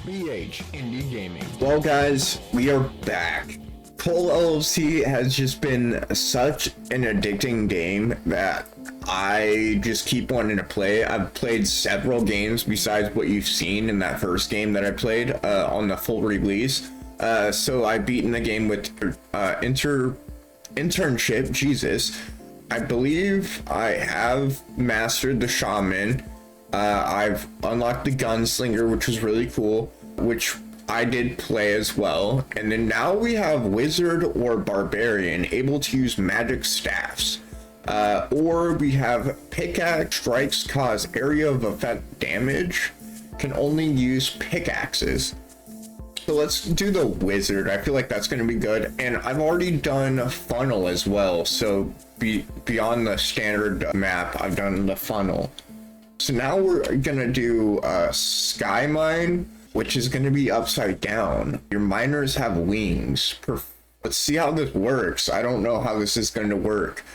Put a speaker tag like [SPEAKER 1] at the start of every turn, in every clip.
[SPEAKER 1] BH Indie Gaming.
[SPEAKER 2] Well guys, we are back. Coal LLC has just been such an addicting game that I just keep wanting to play. I've played several games besides what you've seen in that first game that I played on the full release. So I've beaten the game with internship, Jesus. I believe I have mastered the shaman. I've unlocked the gunslinger, which was really cool, which I did play as well. And then now we have wizard or barbarian, able to use magic staffs. Or we have pickaxe strikes cause area of effect damage, can only use pickaxes. So let's do the wizard. I feel like that's going to be good. And I've already done funnel as well. So beyond the standard map, I've done the funnel. So now we're gonna do sky mine, which is gonna be upside down. Your miners have wings. Let's see how this works. I don't know how this is going to work.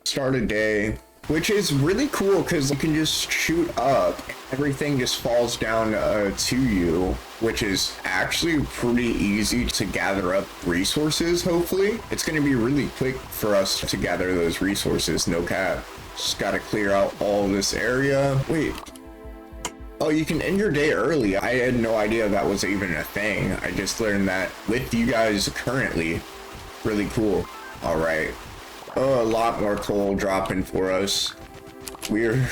[SPEAKER 2] Start a day, which is really cool because you can just shoot up. Everything just falls down to you, which is actually pretty easy to gather up resources. Hopefully it's going to be really quick for us to gather those resources. No cap. Just got to clear out all this area. Wait. Oh, you can end your day early. I had no idea that was even a thing. I just learned that with you guys currently. Really cool. All right. Oh, a lot more coal dropping for us. We're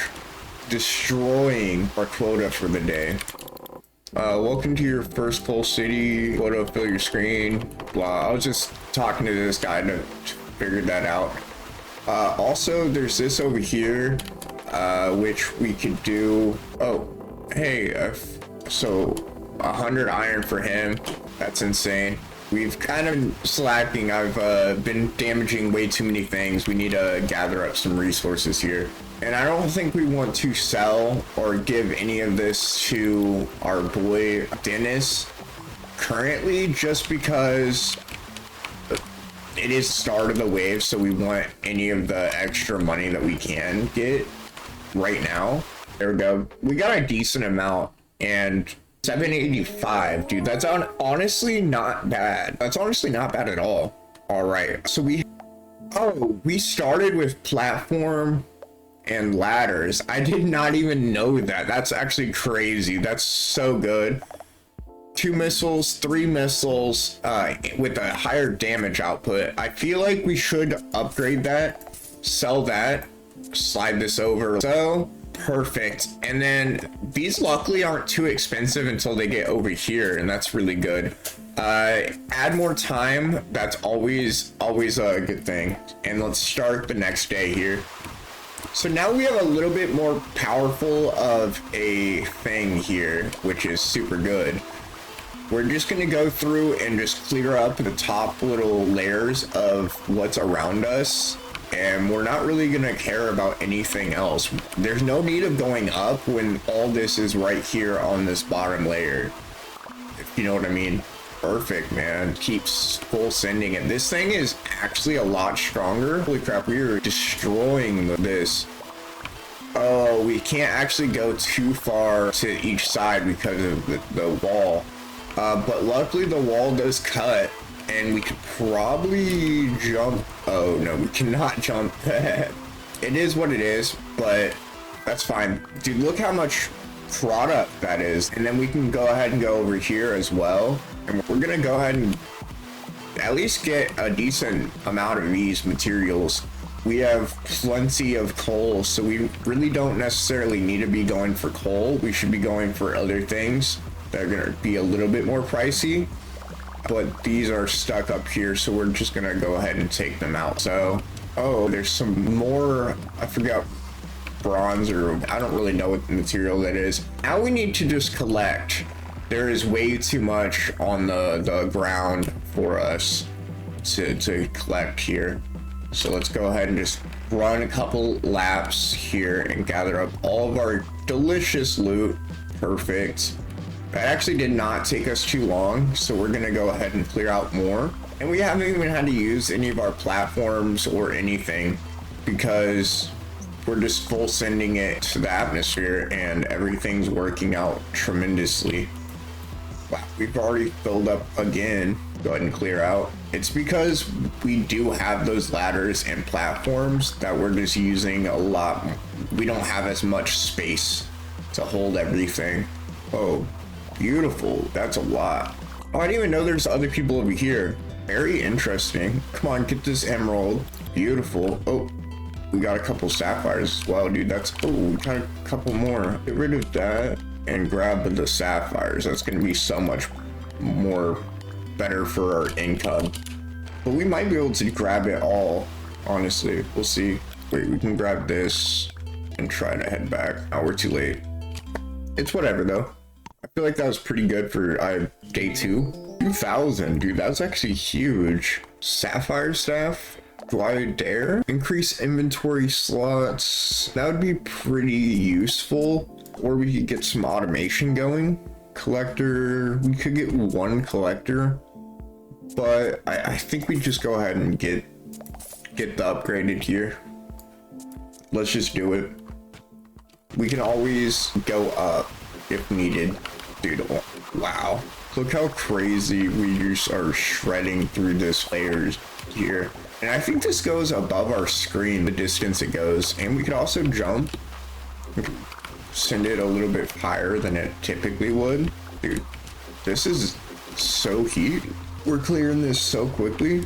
[SPEAKER 2] destroying our quota for the day. Welcome to your first coal city. Quota, fill your screen. Blah. I was just talking to this guy to figure that out. Also, there's this over here, which we could do. Oh, hey, so 100 iron for him. That's insane. We've kind of been slacking. I've been damaging way too many things. We need to gather up some resources here. And I don't think we want to sell or give any of this to our boy Dennis currently, just because it is the start of the wave, so we want any of the extra money that we can get right now. There we go. We got a decent amount, and 785, dude, that's honestly not bad. That's honestly not bad at all. All right, so we started with platform and ladders. I did not even know that. That's actually crazy. That's so good. 2 missiles, 3 missiles, with a higher damage output. I feel like we should upgrade that, sell that, slide this over. So perfect. And then these luckily aren't too expensive until they get over here, and that's really good. Add more time. That's always a good thing. And let's start the next day here. So now we have a little bit more powerful of a thing here, which is super good. We're just going to go through and just clear up the top little layers of what's around us. And we're not really going to care about anything else. There's no need of going up when all this is right here on this bottom layer. If you know what I mean. Perfect, man. Keeps full sending it. This thing is actually a lot stronger. Holy crap, we are destroying this. Oh, we can't actually go too far to each side because of the wall. But luckily the wall does cut, and we could probably jump. Oh no, we cannot jump. It is what it is, but that's fine. Dude, look how much product that is. And then we can go ahead and go over here as well. And we're gonna go ahead and at least get a decent amount of these materials. We have plenty of coal, so we really don't necessarily need to be going for coal. We should be going for other things that are gonna be a little bit more pricey, but these are stuck up here, so we're just gonna go ahead and take them out. So, oh, there's some more, I forgot, bronze, or I don't really know what the material that is. Now we need to just collect. There is way too much on the ground for us to collect here. So let's go ahead and just run a couple laps here and gather up all of our delicious loot. Perfect. That actually did not take us too long, so we're gonna go ahead and clear out more. And we haven't even had to use any of our platforms or anything because we're just full sending it to the atmosphere and everything's working out tremendously. Wow, we've already filled up again. Go ahead and clear out. It's because we do have those ladders and platforms that we're just using a lot. We don't have as much space to hold everything. Oh, beautiful. That's a lot. Oh, I didn't even know there's other people over here. Very interesting. Come on, get this emerald. Beautiful. Oh, we got a couple sapphires as well, dude. That's, oh, we got a couple more. Get rid of that and grab the sapphires. That's going to be so much more better for our income. But we might be able to grab it all, honestly. We'll see. Wait, we can grab this and try to head back. Oh, we're too late. It's whatever, though. I feel like that was pretty good for day 2. 2,000, dude. That's actually huge. Sapphire staff. Do I dare? Increase inventory slots. That would be pretty useful. Or we could get some automation going. Collector. We could get 1 collector. But I think we just go ahead and get the upgraded here. Let's just do it. We can always go up if needed. Dude, wow. Look how crazy we just are shredding through this layers here. And I think this goes above our screen, the distance it goes. And we could also jump. Send it a little bit higher than it typically would. Dude, this is so huge. We're clearing this so quickly.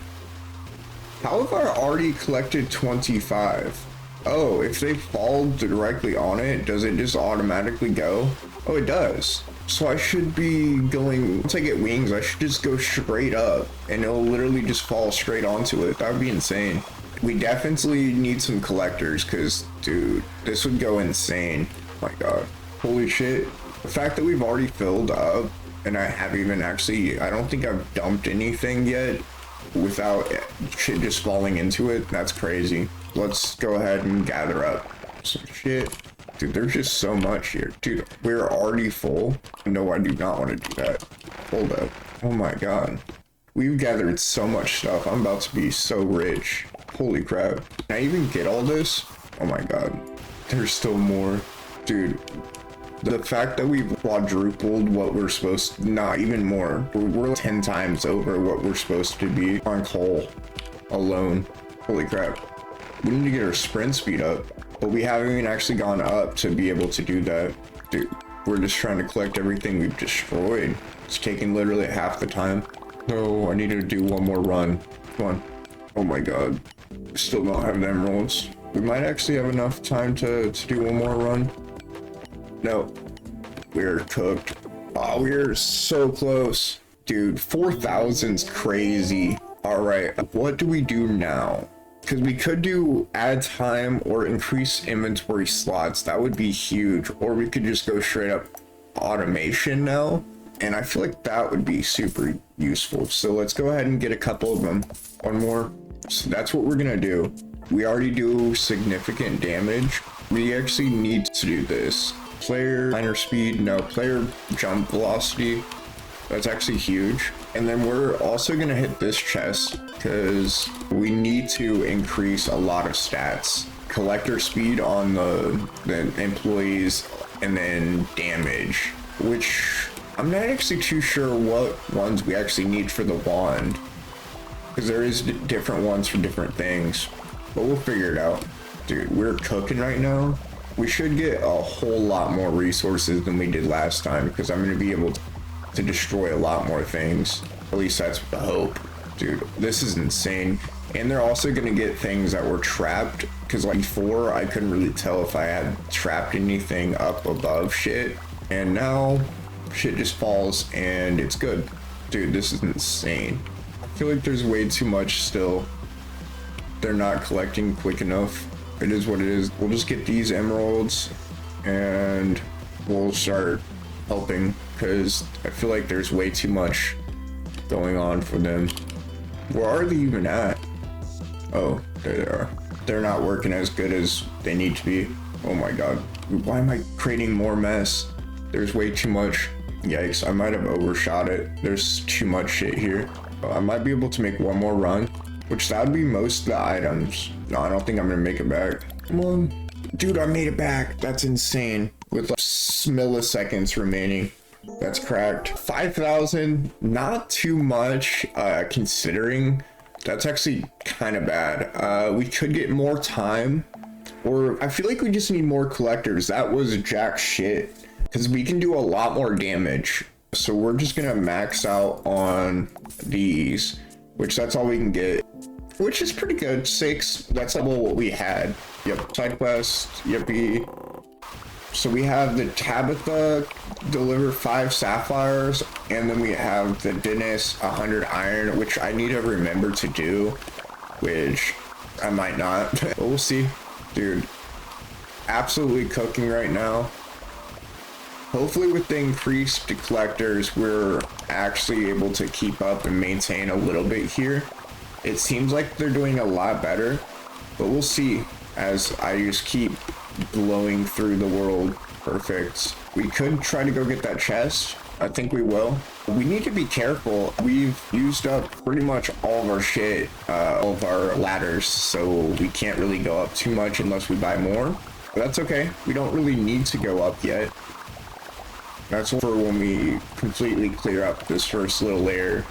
[SPEAKER 2] How have I already collected 25? Oh, if they fall directly on it, does it just automatically go? Oh, it does. So I should be going, once I get wings, I should just go straight up and it'll literally just fall straight onto it. That would be insane. We definitely need some collectors because, dude, this would go insane. Oh my God. Holy shit. The fact that we've already filled up and I haven't even actually, I don't think I've dumped anything yet without shit just falling into it. That's crazy. Let's go ahead and gather up some shit. Dude, there's just so much here. Dude, we're already full. No, I do not want to do that. Hold up. Oh my God. We've gathered so much stuff. I'm about to be so rich. Holy crap. Can I even get all this? Oh my God. There's still more. Dude, the fact that we've quadrupled what we're supposed to, not even more. We're 10 times over what we're supposed to be on coal alone. Holy crap. We need to get our sprint speed up. But we haven't even actually gone up to be able to do that. Dude, we're just trying to collect everything we've destroyed. It's taking literally half the time. No, I need to do one more run. Come on. Oh my God. Still don't have the emeralds. We might actually have enough time to do one more run. No. We're cooked. Oh, we're so close. Dude, 4,000's crazy. All right, what do we do now? Because we could do add time or increase inventory slots. That would be huge. Or we could just go straight up automation now. And I feel like that would be super useful. So let's go ahead and get a couple of them. One more. So that's what we're going to do. We already do significant damage. We actually need to do this. Player miner speed. No, player jump velocity. That's actually huge. And then we're also going to hit this chest because we need to increase a lot of stats. Collector speed on the employees and then damage, which I'm not actually too sure what ones we actually need for the wand because there is different ones for different things, but we'll figure it out. Dude, we're cooking right now. We should get a whole lot more resources than we did last time because I'm going to be able to destroy a lot more things. At least that's the hope. Dude, this is insane. And they're also gonna get things that were trapped because like before I couldn't really tell if I had trapped anything up above shit, and now shit just falls and it's good. Dude, this is insane. I feel like there's way too much still. They're not collecting quick enough. It is what it is. We'll just get these emeralds and we'll start helping because I feel like there's way too much going on for them. Where are they even at? Oh, there they are. They're not working as good as they need to be. Oh my God. Why am I creating more mess? There's way too much. Yikes, I might have overshot it. There's too much shit here. I might be able to make one more run, which that would be most of the items. No, I don't think I'm gonna make it back. Come on. Dude, I made it back. That's insane. With like milliseconds remaining. That's cracked. 5,000, not too much, considering that's actually kind of bad. We could get more time, or I feel like we just need more collectors. That was jack shit, because we can do a lot more damage. So we're just gonna max out on these, which that's all we can get, which is pretty good. 6, that's double what we had. Yep, side quest, yippee. So we have the Tabitha deliver 5 sapphires, and then we have the Dennis 100 iron, which I need to remember to do, which I might not, but we'll see. Dude, absolutely cooking right now. Hopefully with the increased collectors, we're actually able to keep up and maintain a little bit here. It seems like they're doing a lot better, but we'll see as I just keep blowing through the world. Perfect. We could try to go get that chest. I think we will. We need to be careful. We've used up pretty much all of our shit, all of our ladders, so we can't really go up too much unless we buy more. But that's okay. We don't really need to go up yet. That's for when we completely clear up this first little layer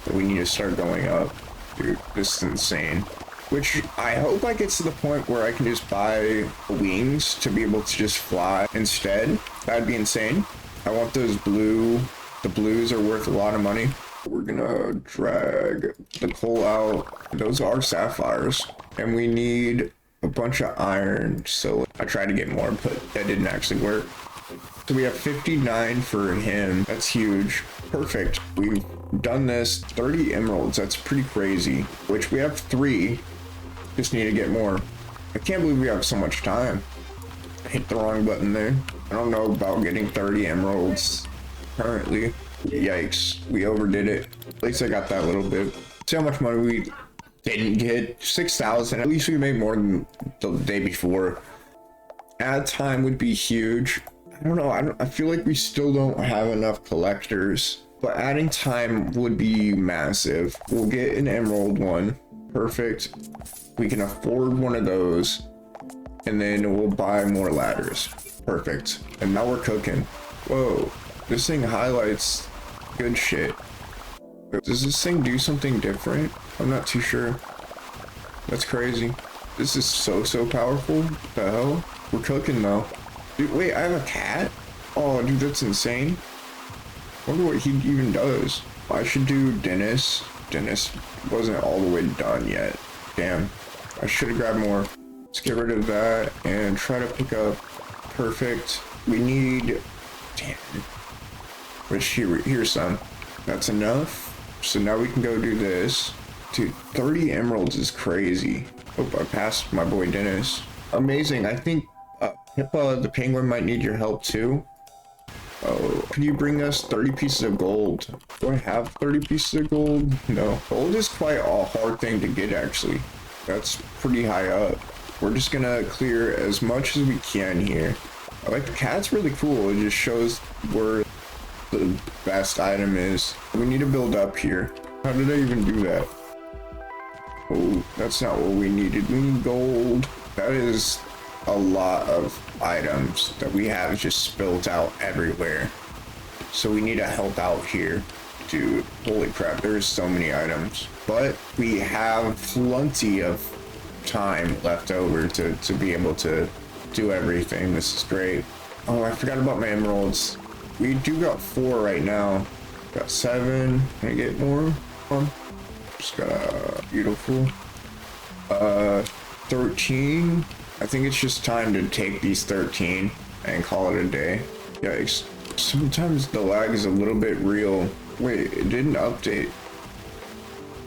[SPEAKER 2] that we need to start going up. Dude, this is insane. Which I hope I get to the point where I can just buy wings to be able to just fly instead. That'd be insane. I want those blue. The blues are worth a lot of money. We're gonna drag the coal out. Those are sapphires. And we need a bunch of iron. So I tried to get more, but that didn't actually work. So we have 59 for him. That's huge. Perfect. We've done this. 30 emeralds. That's pretty crazy. Which we have 3. Just need to get more. I can't believe we have so much time. I hit the wrong button there. I don't know about getting 30 emeralds currently. Yikes, we overdid it. At least I got that little bit. See how much money we didn't get? 6,000. At least we made more than the day before. Add time would be huge. I don't know. I feel like we still don't have enough collectors, but adding time would be massive. We'll get an emerald one. Perfect. We can afford one of those, and then we'll buy more ladders. Perfect. And now we're cooking. Whoa, this thing highlights good shit. Does this thing do something different? I'm not too sure. That's crazy. This is so powerful. What the hell? We're cooking though. Dude, wait, I have a cat? Oh, dude, that's insane. I wonder what he even does. I should do Dennis. Dennis wasn't all the way done yet. Damn. I should have grabbed more. Let's get rid of that and try to pick up. Perfect. We need 10. Which here's some. That's enough. So now we can go do this. Dude, 30 emeralds is crazy. Oh, I passed my boy Dennis. Amazing. I think Pippa the penguin might need your help too. Oh, can you bring us 30 pieces of gold? Do I have 30 pieces of gold? No. Gold is quite a hard thing to get actually. That's pretty high up. We're just gonna clear as much as we can here. I like the cat's really cool. It just shows where the best item is. We need to build up here. How did I even do that? Oh, that's not what we needed. We need gold. That is a lot of items that we have just spilled out everywhere. So we need to help out here. Dude, holy crap, there's so many items. But we have plenty of time left over to be able to do everything. This is great. Oh, I forgot about my emeralds. We do got 4 right now. Got 7. Can I get more? Just got a beautiful 13. I think it's just time to take these 13 and call it a day. Yikes. Sometimes the lag is a little bit real. Wait, it didn't update.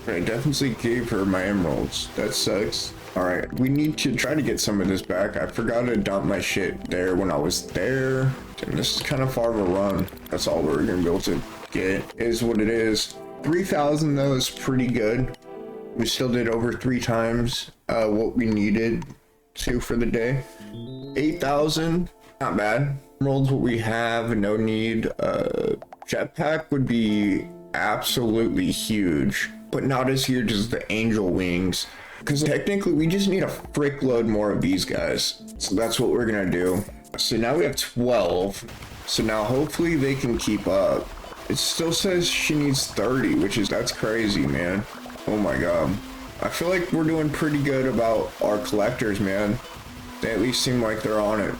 [SPEAKER 2] I definitely gave her my emeralds. That sucks. Alright, we need to try to get some of this back. I forgot to dump my shit there when I was there. And this is kind of far of a run. That's all we're gonna be able to get. Is what it is. 3,000 though is pretty good. We still did over 3 times what we needed to for the day. 8,000, not bad. Emeralds what we have, no need. Jetpack would be absolutely huge, but not as huge as the angel wings, because technically we just need a frick load more of these guys. So that's what we're gonna do. So now we have 12. So now hopefully they can keep up. It still says she needs 30, that's crazy, man. Oh my god. I feel like we're doing pretty good about our collectors, man. They at least seem like they're on it.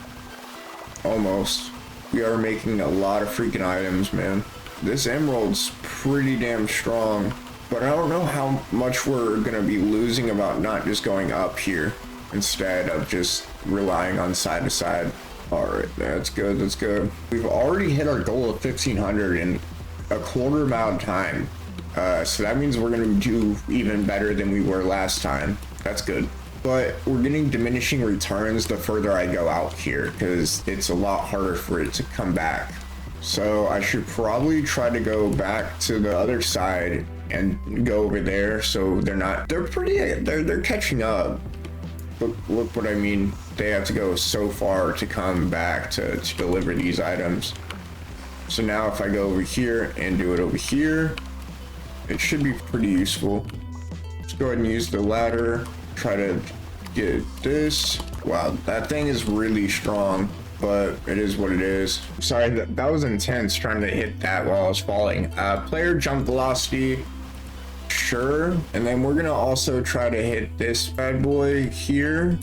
[SPEAKER 2] Almost. We are making a lot of freaking items, man. This emerald's pretty damn strong, but I don't know how much we're gonna be losing about not just going up here instead of just relying on side to side. All right, that's good, that's good. We've already hit our goal of 1500 in a quarter amount of time. So that means we're gonna do even better than we were last time. That's good. But we're getting diminishing returns the further I go out here, because it's a lot harder for it to come back. So I should probably try to go back to the other side and go over there, so they're catching up. Look what I mean. They have to go so far to come back to deliver these items. So now if I go over here and do it over here, it should be pretty useful. Let's go ahead and use the ladder. Try to get this. Wow, that thing is really strong, but it is what it is. Sorry, that was intense trying to hit that while I was falling. Player jump velocity, sure. And then we're gonna also try to hit this bad boy here.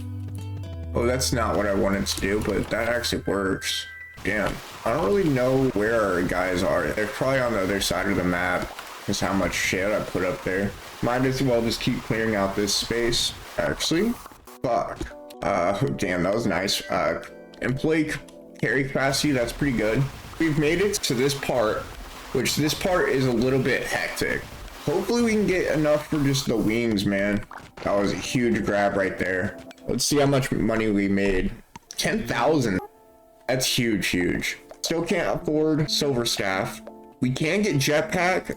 [SPEAKER 2] Oh, that's not what I wanted to do, but that actually works. Damn, I don't really know where our guys are. They're probably on the other side of the map, because how much shit I put up there. Might as well just keep clearing out this space. Actually, fuck. Damn, that was nice. Employee carry capacity, that's pretty good. We've made it to this part, which this part is a little bit hectic. Hopefully we can get enough for just the wings, man. That was a huge grab right there. Let's see how much money we made. 10,000. That's huge. Still can't afford silver staff. We can get jetpack,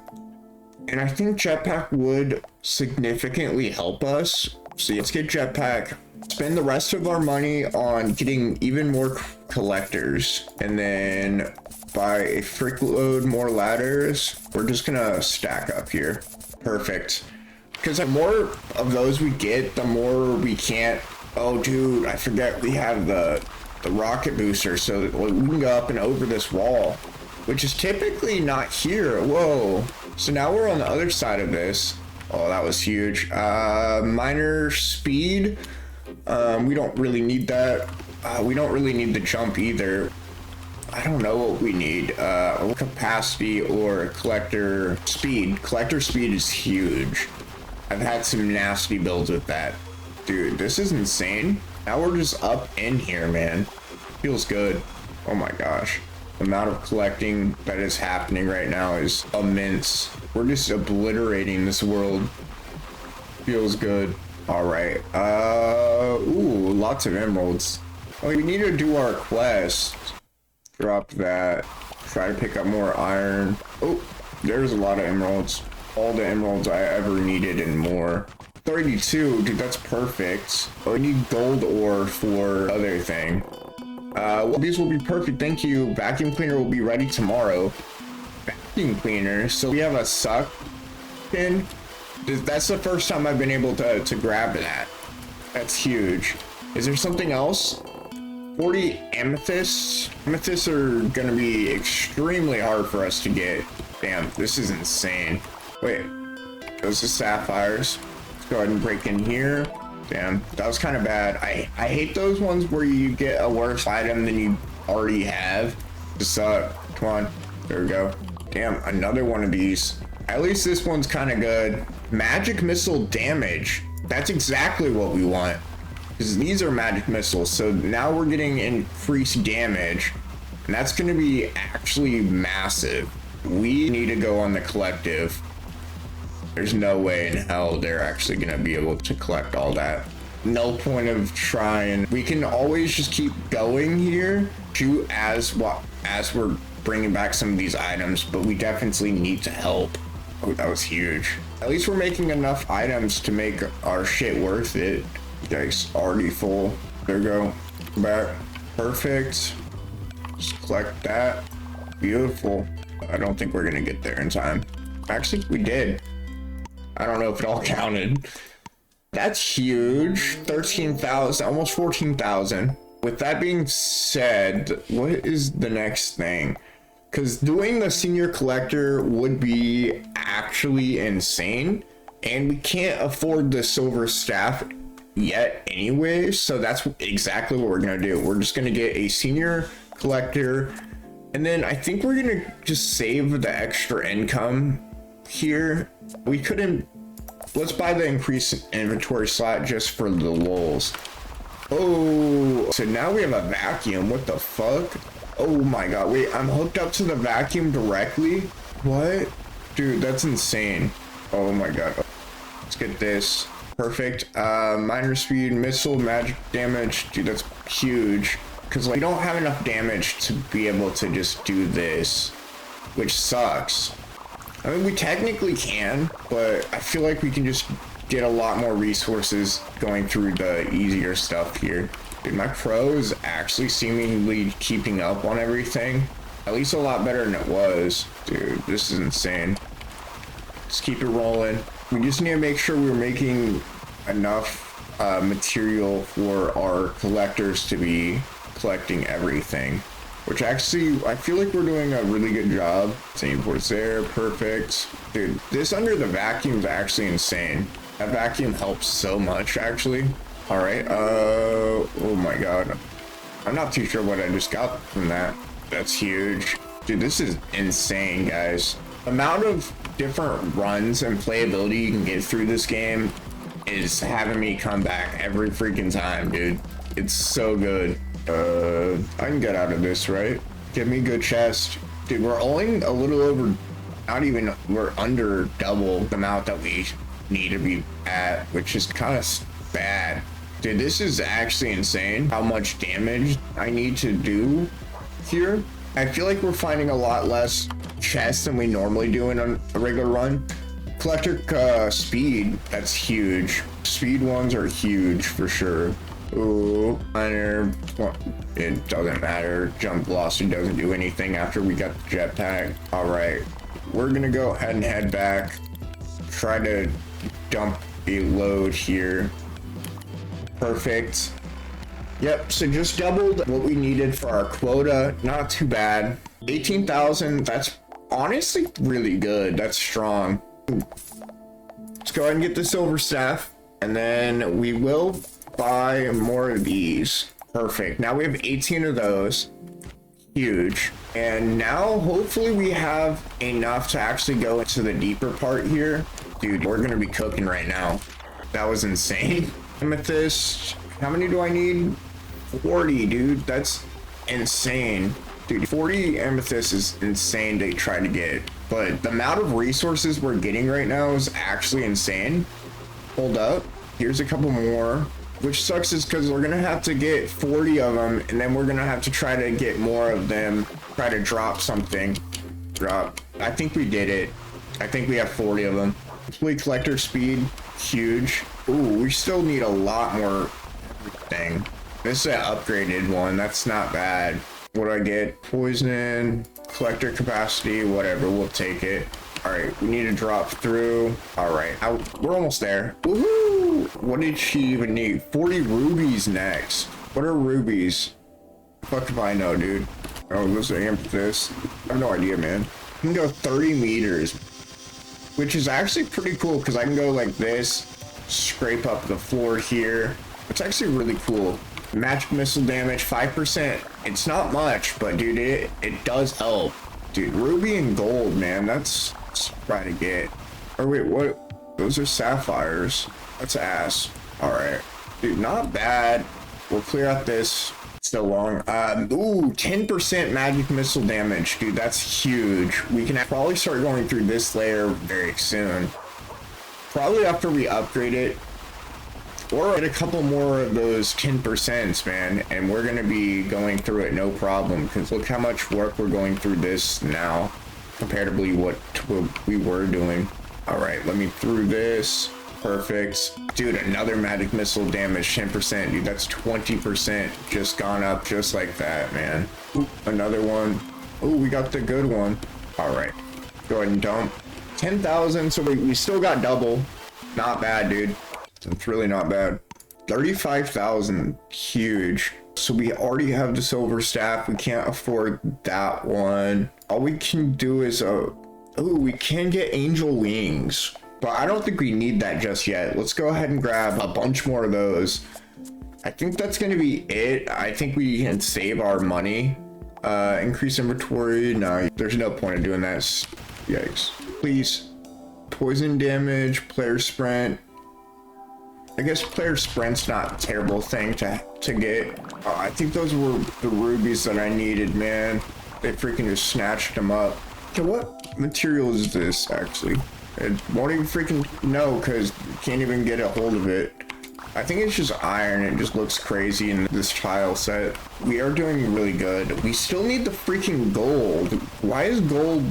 [SPEAKER 2] and I think jetpack would significantly help us. So let's get jetpack, spend the rest of our money on getting even more collectors, and then buy a freak load more ladders. We're just gonna stack up here. Perfect. Because the more of those we get, the more we can't. Oh dude, I forget we have the rocket booster, so that we can go up and over this wall, which is typically not here. Whoa. So now we're on the other side of this. Oh, that was huge. Minor speed. We don't really need that. We don't really need the jump either. I don't know what we need. Capacity or collector speed. Collector speed is huge. I've had some nasty builds with that. Dude, this is insane. Now we're just up in here, man. Feels good. Oh my gosh. The amount of collecting that is happening right now is immense. We're just obliterating this world. Feels good. All right. Ooh, lots of emeralds. Oh, we need to do our quest. Drop that. Try to pick up more iron. Oh, there's a lot of emeralds. All the emeralds I ever needed and more. 32, dude, that's perfect. Oh, we need gold ore for other thing. Well, these will be perfect, thank you. Vacuum cleaner will be ready tomorrow. Vacuum cleaner, so we have a suck pin. That's the first time I've been able to grab that. That's huge. Is there something else? 40 amethysts. Amethysts are gonna be extremely hard for us to get. Damn, this is insane. Wait, those are sapphires. Let's go ahead and break in here. Damn, that was kind of bad. I hate those ones where you get a worse item than you already have. Just come on, there we go. Damn, another one of these. At least this one's kind of good. Magic missile damage. That's exactly what we want. Because these are magic missiles, so now we're getting increased damage. And that's going to be actually massive. We need to go on the collective. There's no way in hell they're actually going to be able to collect all that. No point of trying. We can always just keep going here, shoot as we're bringing back some of these items, but we definitely need to help. Oh, that was huge. At least we're making enough items to make our shit worth it. Yikes, already full. There we go. Back. Perfect. Just collect that. Beautiful. I don't think we're gonna get there in time. Actually, we did. I don't know if it all counted. That's huge. 13,000, almost 14,000. With that being said, what is the next thing? Because doing the senior collector would be actually insane, and we can't afford the silver staff yet anyway, so that's exactly what we're gonna do. We're just gonna get a senior collector, and then I think we're gonna just save the extra income here. We couldn't, let's buy the increased inventory slot just for the lulz. Oh, so now we have a vacuum. What the fuck? Oh my god, wait, I'm hooked up to the vacuum directly? What? Dude, that's insane. Oh my god. Let's get this. Perfect. Minor speed, missile, magic damage. Dude, that's huge. Because like, we don't have enough damage to be able to just do this, which sucks. I mean, we technically can, but I feel like we can just get a lot more resources going through the easier stuff here. Dude, my pro is actually seemingly keeping up on everything. At least a lot better than it was. Dude, this is insane. Just keep it rolling. We just need to make sure we're making enough material for our collectors to be collecting everything. Which actually, I feel like we're doing a really good job. Same ports there, perfect. Dude, this under the vacuum is actually insane. That vacuum helps so much, actually. All right, oh my god. I'm not too sure what I just got from that. That's huge. Dude, this is insane, guys. The amount of different runs and playability you can get through this game is having me come back every freaking time, dude. It's so good. I can get out of this, right? Give me good chest. Dude, we're only a little over, not even, we're under double the amount that we need to be at, which is kind of bad. Dude, this is actually insane how much damage I need to do here. I feel like we're finding a lot less chests than we normally do in a regular run. Collector speed, that's huge. Speed ones are huge for sure. Ooh, minor, well, it doesn't matter. Jump velocity doesn't do anything after we got the jetpack. All right, we're gonna go ahead and head back. Try to dump a load here. Perfect. Yep, so just doubled what we needed for our quota. Not too bad. 18,000, that's honestly really good. That's strong. Let's go ahead and get the silver staff, and then we will buy more of these. Perfect. Now we have 18 of those. Huge. And now hopefully we have enough to actually go into the deeper part here. Dude, we're gonna be cooking right now. That was insane. Amethyst, how many do I need? 40, dude. That's insane. Dude, 40 amethyst is insane to try to get, but the amount of resources we're getting right now is actually insane. Hold up, here's a couple more. Which sucks is because we're gonna have to get 40 of them, and then we're gonna have to try to get more of them, try to drop something. Drop. I think we did it. I think we have 40 of them. Complete collector speed, huge. Ooh, we still need a lot more everything. This is an upgraded one, that's not bad. What do I get? Poison, collector capacity, whatever, we'll take it. All right, we need to drop through. All right, we're almost there. Woohoo! What did she even need? 40 rubies next. What are rubies? Fuck if I know, dude. Oh, this is amethyst. I have no idea, man. I can go 30 meters, which is actually pretty cool because I can go like this, scrape up the floor here. It's actually really cool. Magic missile damage, 5%. It's not much, but dude, it does help. Dude, ruby and gold, man, that's try to get. Or wait, what? Those are sapphires. That's ass. All right, dude, not bad. We'll clear out this. Still long. Ooh, 10% magic missile damage, dude. That's huge. We can probably start going through this layer very soon. Probably after we upgrade it, or get a couple more of those 10%, man, and we're gonna be going through it no problem. Because look how much work we're going through this now, comparatively what we were doing. All right, let me through this. Perfect. Dude, another magic missile damage, 10%. Dude, that's 20% just gone up just like that, man. Ooh, another one. Oh, we got the good one. All right, go ahead and dump. 10,000, so we still got double. Not bad, dude. It's really not bad. 35,000, huge. So we already have the silver staff. We can't afford that one. All we can do is we can get angel wings, but I don't think we need that just yet. Let's go ahead and grab a bunch more of those. I think that's going to be it. I think we can save our money. Increase inventory. No, there's no point in doing that. Yikes. Please. Poison damage, player sprint. I guess player sprint's not a terrible thing to get. I think those were the rubies that I needed, man. They freaking just snatched them up. Okay, what material is this, actually? It won't even freaking know, because you can't even get a hold of it. I think it's just iron. It just looks crazy in this tile set. We are doing really good. We still need the freaking gold. Why is gold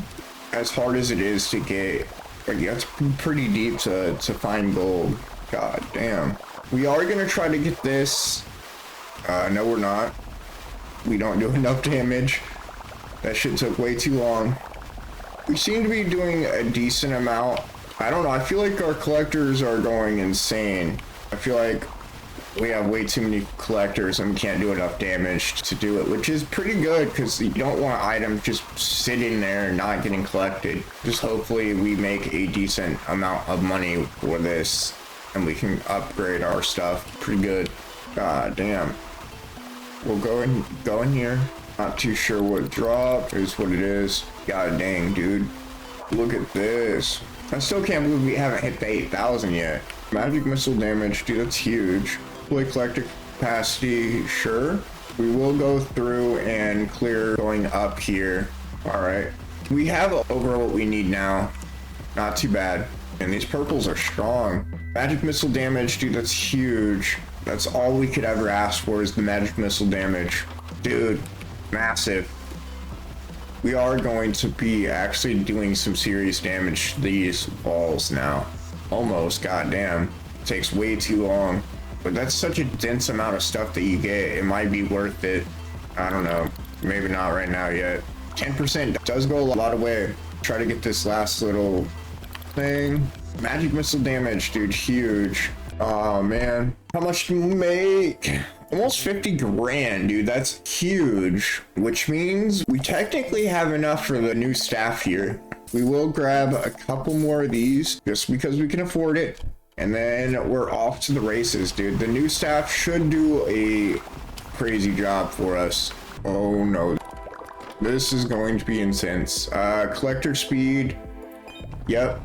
[SPEAKER 2] as hard as it is to get? Like, you have to be pretty deep to find gold. God damn. We are gonna try to get this. No, we're not. We don't do enough damage. That shit took way too long. We seem to be doing a decent amount. I don't know. I feel like our collectors are going insane. I feel like we have way too many collectors and we can't do enough damage to do it, which is pretty good because you don't want items just sitting there and not getting collected. Just hopefully we make a decent amount of money for this and we can upgrade our stuff pretty good. God damn. We'll go in here. Not too sure what drop is what it is. God dang, dude. Look at this. I still can't believe we haven't hit the 8,000 yet. Magic missile damage, dude, that's huge. Play collector capacity, sure. We will go through and clear going up here. All right. We have over what we need now. Not too bad. And these purples are strong. Magic missile damage, dude, that's huge. That's all we could ever ask for is the magic missile damage. Dude, massive. We are going to be actually doing some serious damage to these walls now. Almost, goddamn. Takes way too long. But that's such a dense amount of stuff that you get. It might be worth it. I don't know. Maybe not right now yet. 10% does go a lot of way. Try to get this last little thing. Magic missile damage, dude, huge. Oh man. How much do we make? Almost 50 grand, dude. That's huge. Which means we technically have enough for the new staff here. We will grab a couple more of these just because we can afford it. And then we're off to the races, dude. The new staff should do a crazy job for us. Oh no. This is going to be intense. Collector speed. Yep.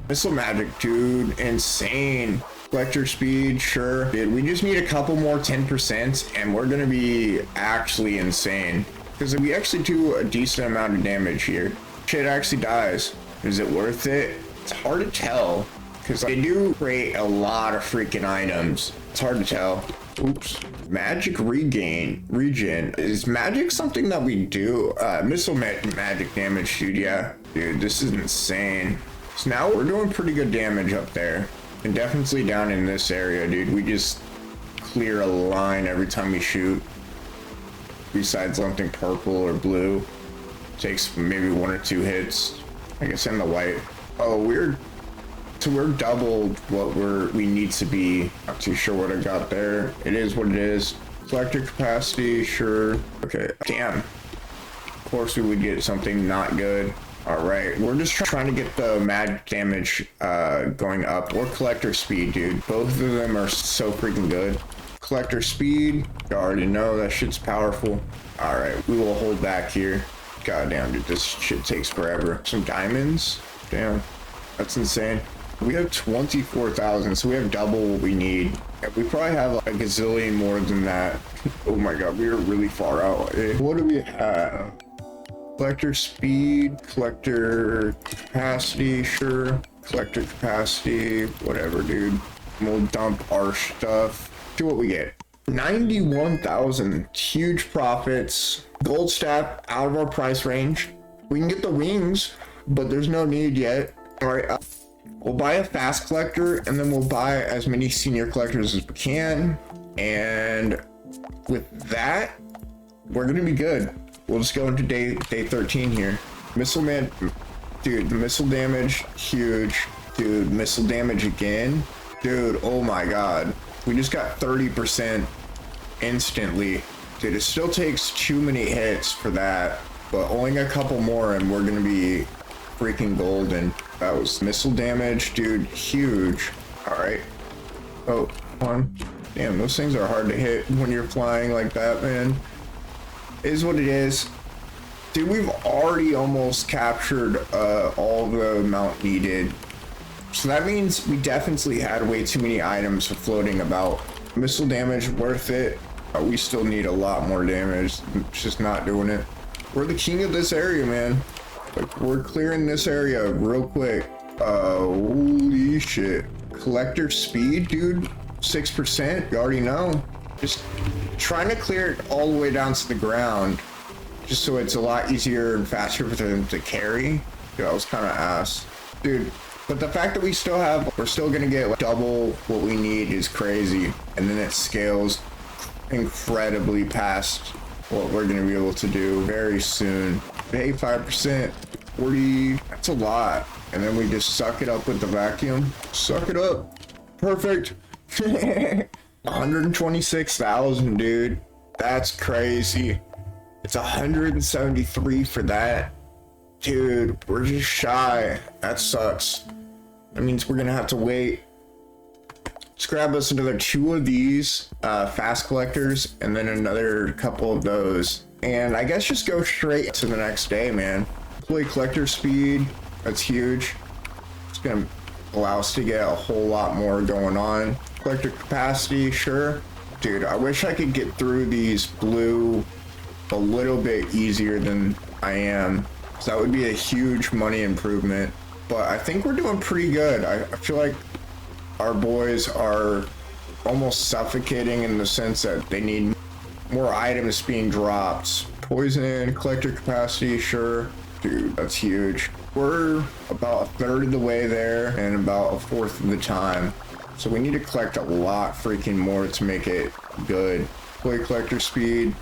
[SPEAKER 2] Missile magic, dude. Insane. Collector speed, sure. Dude, we just need a couple more 10% and we're gonna be actually insane. Because we actually do a decent amount of damage here. Shit actually dies. Is it worth it? It's hard to tell. Because they do create a lot of freaking items. It's hard to tell. Oops. Magic regen. Is magic something that we do? Missile magic damage, dude, yeah. Dude, this is insane. So now we're doing pretty good damage up there. And definitely down in this area, dude. We just clear a line every time we shoot. Besides something purple or blue. Takes maybe 1 or 2 hits. I guess in the white. Oh, we're doubled what we need to be. Not too sure what I got there. It is what it is. Collector capacity, sure. Okay, damn. Of course we would get something not good. All right, we're just trying to get the magic damage going up, or collector speed, dude. Both of them are so freaking good. Collector speed, you already know that shit's powerful. All right, we will hold back here. God damn, dude, this shit takes forever. Some diamonds, damn, that's insane. We have 24,000, so we have double what we need. We probably have a gazillion more than that. Oh my god, we are really far out. What do we have? Collector speed, collector capacity, sure. Collector capacity, whatever, dude. We'll dump our stuff. See what we get. 91,000, huge profits. Gold staff out of our price range. We can get the wings, but there's no need yet. All right, we'll buy a fast collector, and then we'll buy as many senior collectors as we can. And with that, we're gonna be good. We'll just go into day 13 here. Missile man, dude, the missile damage, huge. Dude, missile damage again. Dude, oh my god. We just got 30% instantly. Dude, it still takes too many hits for that, but only a couple more and we're gonna be freaking golden. That was missile damage, dude, huge. All right. Oh, come on. Damn, those things are hard to hit when you're flying like that, man. It is what it is. Dude, we've already almost captured all the amount needed. So that means we definitely had way too many items floating about. Missile damage, worth it. We still need a lot more damage. It's just not doing it. We're the king of this area, man. Like, we're clearing this area real quick. Holy shit. Collector speed, dude. 6%, you already know. Just trying to clear it all the way down to the ground, just so it's a lot easier and faster for them to carry. Dude, I was kind of ass. Dude, but the fact that we're still gonna get like double what we need is crazy. And then it scales incredibly past what we're gonna be able to do very soon. 85%, 40, that's a lot. And then we just suck it up with the vacuum. Suck it up. Perfect. 126,000, dude. That's crazy. It's 173 for that. Dude, we're just shy. That sucks. That means we're gonna have to wait. Let's grab us another 2 of these fast collectors and then another couple of those. And I guess just go straight to the next day, man. Employee collector speed, that's huge. It's gonna allow us to get a whole lot more going on. Collector capacity, sure. Dude, I wish I could get through these blue a little bit easier than I am. So that would be a huge money improvement. But I think we're doing pretty good. I feel like our boys are almost suffocating in the sense that they need more items being dropped. Poison, collector capacity, sure. Dude, that's huge. We're about a third of the way there and about a fourth of the time. So we need to collect a lot freaking more to make it good. Employee collector speed,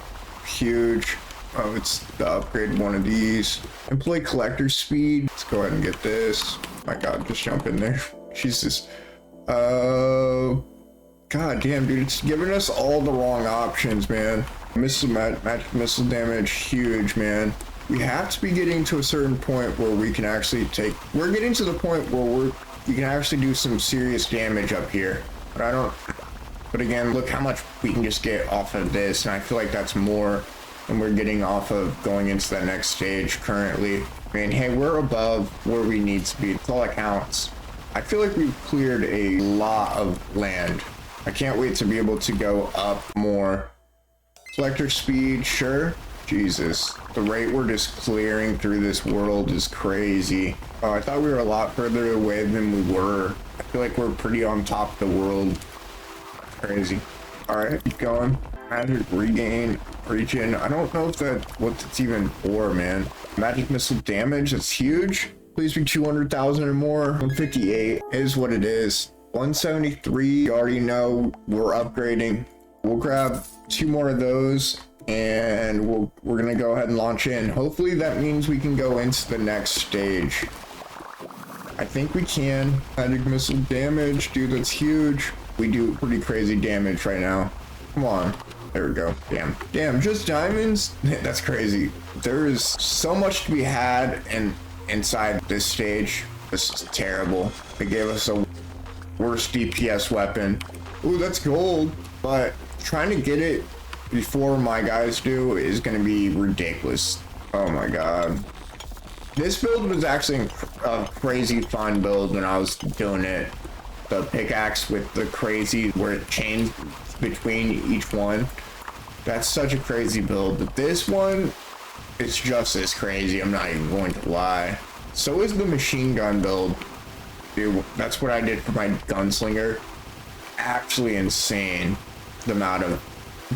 [SPEAKER 2] huge. Oh, it's the upgrade one of these. Employee collector speed. Let's go ahead and get this. My God, just jump in there. Jesus. God damn, dude, it's giving us all the wrong options, man. Magic missile damage, huge, man. We have to be getting to a certain point where we can actually we're getting to the point where we can actually do some serious damage up here. But again, look how much we can just get off of this, and I feel like that's more than we're getting off of going into the next stage currently. I mean, hey, we're above where we need to be. That's all that counts. I feel like we've cleared a lot of land. I can't wait to be able to go up more. Collector speed, sure. Jesus, the rate we're just clearing through this world is crazy. Oh, I thought we were a lot further away than we were. I feel like we're pretty on top of the world. Crazy. All right, keep going. Magic regain, regen. I don't know if what it's even for, man. Magic missile damage, that's huge. Please be 200,000 or more. 158 is what it is. 173, you already know we're upgrading. We'll grab 2 more of those and we're gonna go ahead and launch in. Hopefully that means we can go into the next stage. I think we can. Magic missile damage, dude, that's huge. We do pretty crazy damage right now. Come on. There we go. Damn, just diamonds? That's crazy. There is so much to be had inside this stage. This is terrible. They gave us a worse DPS weapon. Ooh, that's gold. But trying to get it before my guys do is going to be ridiculous. Oh my God. This build was actually a crazy fun build when I was doing it. The pickaxe with the crazy where it changed between each one. That's such a crazy build. But this one, it's just as crazy. I'm not even going to lie. So is the machine gun build. Dude, that's what I did for my gunslinger. Actually insane. The amount of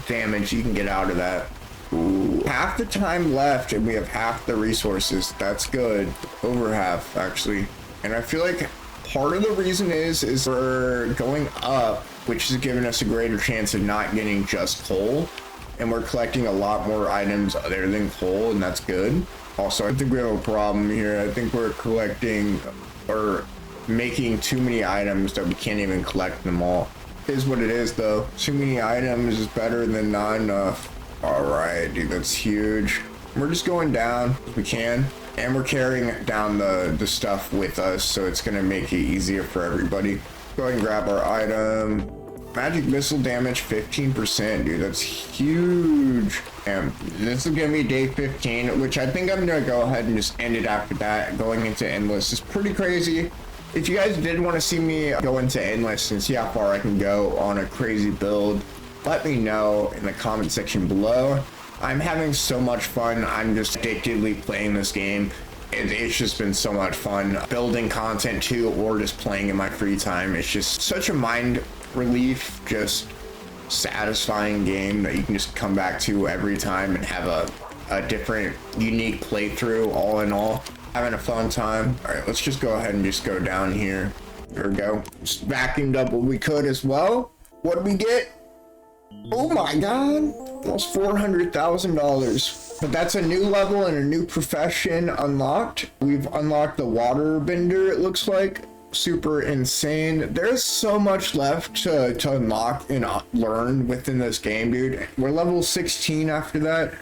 [SPEAKER 2] damage you can get out of that. Ooh. Half the time left and we have half the resources. That's good. Over half, actually. And I feel like part of the reason is we're going up, which is giving us a greater chance of not getting just coal. And we're collecting a lot more items other than coal, and that's good. Also, I think we have a problem here. I think we're collecting or making too many items that we can't even collect them all. It is what it is, though. Too many items is better than not enough. All right, dude, that's huge. We're just going down if we can, and we're carrying down the stuff with us, so it's gonna make it easier for everybody. Go ahead and grab our item. Magic missile damage 15%, dude, that's huge. And this is gonna be day 15, which I think I'm gonna go ahead and just end it after that. Going into endless is pretty crazy. If you guys did want to see me go into endless and see how far I can go on a crazy build, let me know in the comment section below. I'm having so much fun. I'm just addictively playing this game. It's just been so much fun building content too, or just playing in my free time. It's just such a mind relief, just satisfying game that you can just come back to every time and have a different, unique playthrough. All in all, having a fun time. All right, let's just go ahead and just go down here. There we go. Just vacuumed up what we could as well. What did we get? Oh my god, almost $400,000. But that's a new level and a new profession unlocked. We've unlocked the water bender, it looks like. Super insane. There's so much left to unlock and learn within this game, dude. We're level 16 after that.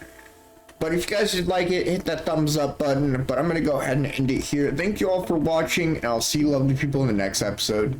[SPEAKER 2] But if you guys did like it, hit that thumbs up button. But I'm gonna go ahead and end it here. Thank you all for watching, and I'll see you lovely people in the next episode.